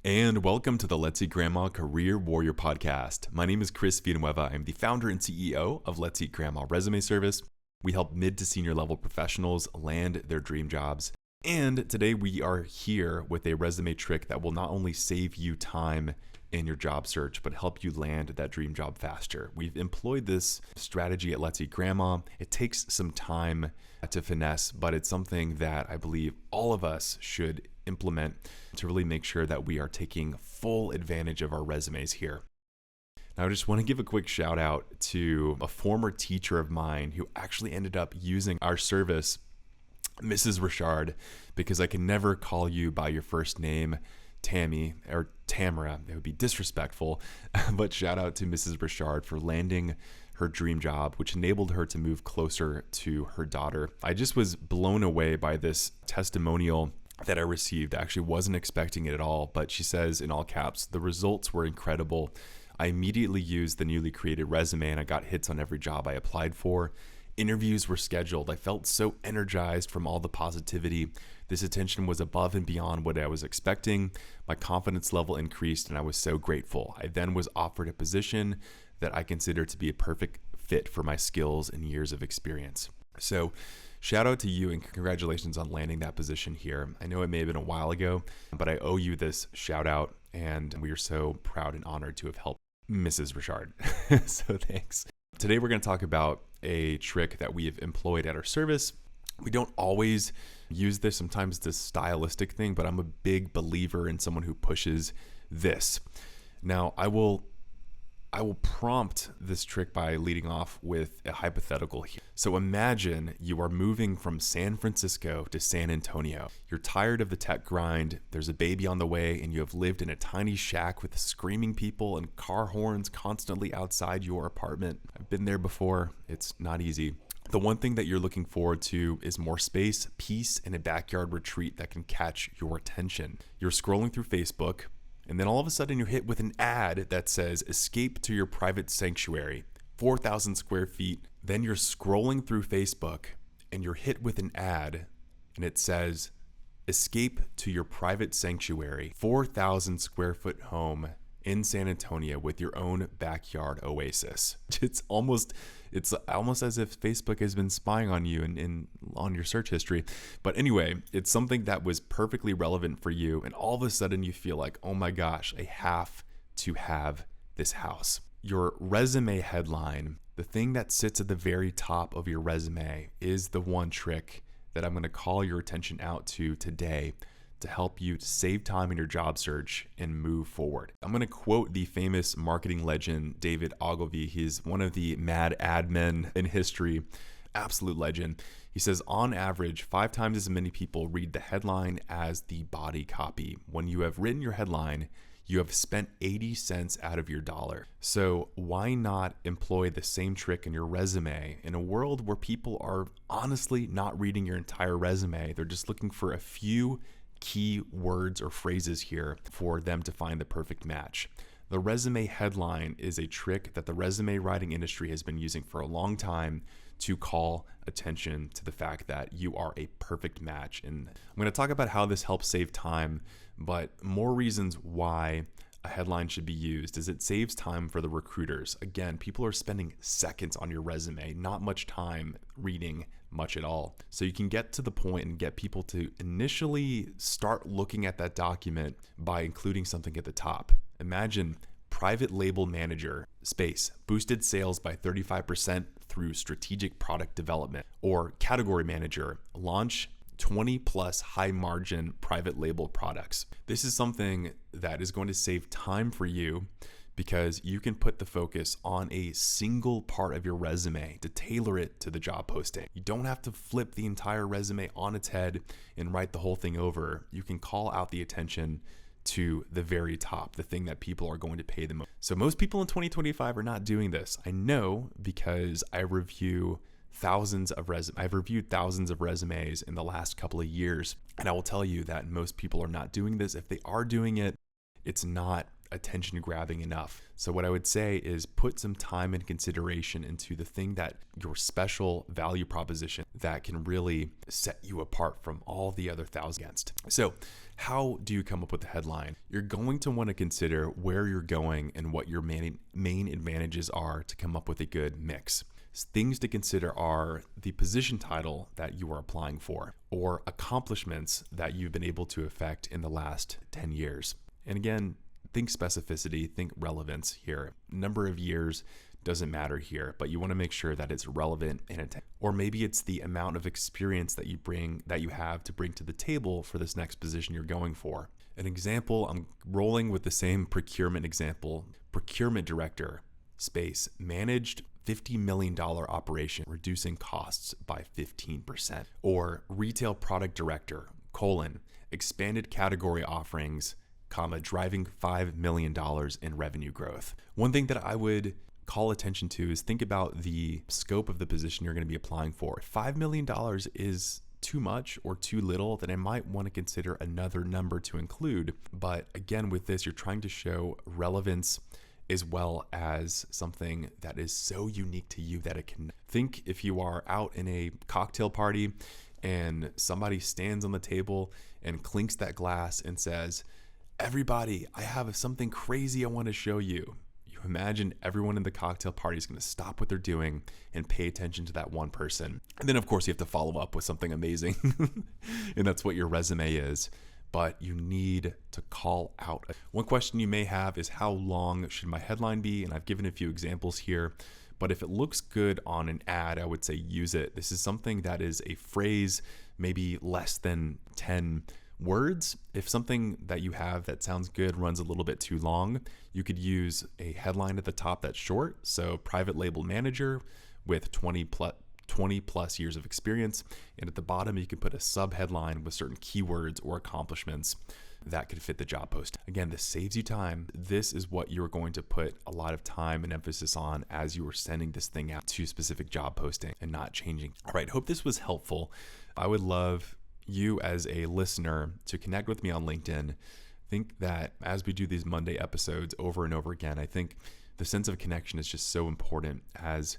And welcome to the Let's Eat Grandma Career Warrior Podcast. My name is Chris-Villanueva. I'm the founder and CEO of Let's Eat Grandma Resume Service. We help mid to senior level professionals land their dream jobs. And today we are here with a resume trick that will not only save you time in your job search, but help you land that dream job faster. We've employed this strategy at Let's Eat Grandma. It takes some time to finesse, but it's something that I believe all of us should implement to really make sure that we are taking full advantage of our resumes here. Now, I just want to give a quick shout out to a former teacher of mine who actually ended up using our service, Mrs. Richard, because I can never call you by your first name, Tammy or Tamara. It would be disrespectful, but shout out to Mrs. Richard for landing her dream job, which enabled her to move closer to her daughter. I just was blown away by this testimonial that I received. I actually wasn't expecting it at all, but she says in all caps, the results were incredible. I immediately used the newly created resume and I got hits on every job I applied for. Interviews were scheduled. I felt so energized from all the positivity. This attention was above and beyond what I was expecting. My confidence level increased and I was so grateful. I then was offered a position that I consider to be a perfect fit for my skills and years of experience. So shout out to you and congratulations on landing that position here. I know it may have been a while ago, but I owe you this shout out and we are so proud and honored to have helped Mrs. Richard. So thanks. Today we're going to talk about a trick that we have employed at our service. We don't always use this. Sometimes it's a stylistic thing, but I'm a big believer in someone who pushes this. Now, I will prompt this trick by leading off with a hypothetical here. So imagine you are moving from San Francisco to San Antonio. You're tired of the tech grind. There's a baby on the way and you have lived in a tiny shack with screaming people and car horns constantly outside your apartment. I've been there before. It's not easy. The one thing that you're looking forward to is more space, peace, and a backyard retreat that can catch your attention. You're scrolling through Facebook, and then all of a sudden you're hit with an ad that says, escape to your private sanctuary, 4,000 square feet. Then you're scrolling through Facebook and you're hit with an ad and it says, escape to your private sanctuary, 4,000 square foot home in San Antonio with your own backyard oasis. It's almost as if Facebook has been spying on you and on your search history. But anyway, it's something that was perfectly relevant for you. And all of a sudden you feel like, oh my gosh, I have to have this house. Your resume headline, the thing that sits at the very top of your resume, is the one trick that I'm going to call your attention out to today to help you to save time in your job search and move forward. I'm going to quote the famous marketing legend, David Ogilvy. He's one of the mad ad men in history, absolute legend. He says, on average, 5 times as many people read the headline as the body copy. When you have written your headline, you have spent 80 cents out of your dollar. So why not employ the same trick in your resume in a world where people are honestly not reading your entire resume? They're just looking for a few key words or phrases here for them to find the perfect match. The resume headline is a trick that the resume writing industry has been using for a long time to call attention to the fact that you are a perfect match. And I'm going to talk about how this helps save time, but more reasons why a headline should be used is it saves time for the recruiters. Again, people are spending seconds on your resume, not much time reading much at all. So you can get to the point and get people to initially start looking at that document by including something at the top. Imagine private label manager, space, boosted sales by 35% through strategic product development, or category manager, launch 20 plus high margin private label products. This is something that is going to save time for you because you can put the focus on a single part of your resume to tailor it to the job posting. You don't have to flip the entire resume on its head and write the whole thing over. You can call out the attention to the very top, the thing that people are going to pay the most. So most people in 2025 are not doing this. I know because I've reviewed thousands of resumes in the last couple of years. And I will tell you that most people are not doing this. If they are doing it, it's not attention grabbing enough. So what I would say is put some time and consideration into the thing that your special value proposition that can really set you apart from all the other thousands against. So how do you come up with the headline? You're going to want to consider where you're going and what your main advantages are to come up with a good mix. Things to consider are the position title that you are applying for, or accomplishments that you've been able to effect in the last 10 years. And again, think specificity, think relevance here. Number of years doesn't matter here, but you want to make sure that it's relevant and intent. Or maybe it's the amount of experience that you have to bring to the table for this next position you're going for. An example, I'm rolling with the same procurement example. Procurement director, space, managed $50 million operation, reducing costs by 15%. Or retail product director, expanded category offerings, driving $5 million in revenue growth. One thing that I would call attention to is think about the scope of the position you're going to be applying for. If $5 million is too much or too little, then I might want to consider another number to include. But again, with this, you're trying to show relevance as well as something that is so unique to you that it can. Think if you are out in a cocktail party and somebody stands on the table and clinks that glass and says, "Everybody, I have something crazy I want to show you." You imagine everyone in the cocktail party is going to stop what they're doing and pay attention to that one person. And then of course you have to follow up with something amazing. And that's what your resume is. But you need to call out. One question you may have is, how long should my headline be? And I've given a few examples here, but if it looks good on an ad, I would say use it. This is something that is a phrase, maybe less than 10 words. If something that you have that sounds good runs a little bit too long, you could use a headline at the top that's short. So private label manager with 20 plus years of experience. And at the bottom, you can put a sub headline with certain keywords or accomplishments that could fit the job post. Again, this saves you time. This is what you're going to put a lot of time and emphasis on as you are sending this thing out to specific job posting and not changing. All right, hope this was helpful. I would love you as a listener to connect with me on LinkedIn. I think that as we do these Monday episodes over and over again, I think the sense of connection is just so important as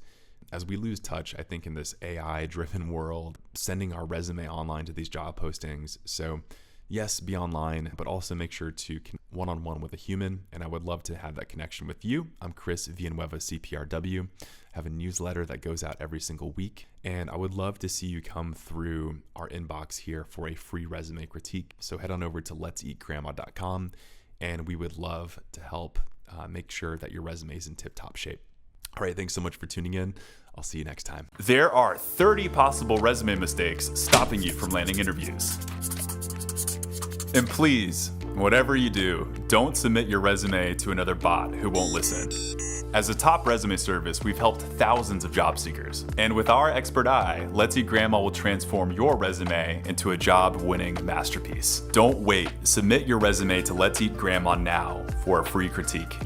we lose touch, I think, in this AI-driven world, sending our resume online to these job postings. So yes, be online, but also make sure to connect one-on-one with a human. And I would love to have that connection with you. I'm chris-villanueva-cprw. I have a newsletter that goes out every single week. And I would love to see you come through our inbox here for a free resume critique. So head on over to letseatcommagrandma.com, and we would love to help make sure that your resume is in tip-top shape. All right, thanks so much for tuning in. I'll see you next time. There are 30 possible resume mistakes stopping you from landing interviews. And please, whatever you do, don't submit your resume to another bot who won't listen. As a top resume service, we've helped thousands of job seekers. And with our expert eye, Let's Eat Grandma will transform your resume into a job-winning masterpiece. Don't wait. Submit your resume to Let's Eat Grandma now for a free critique.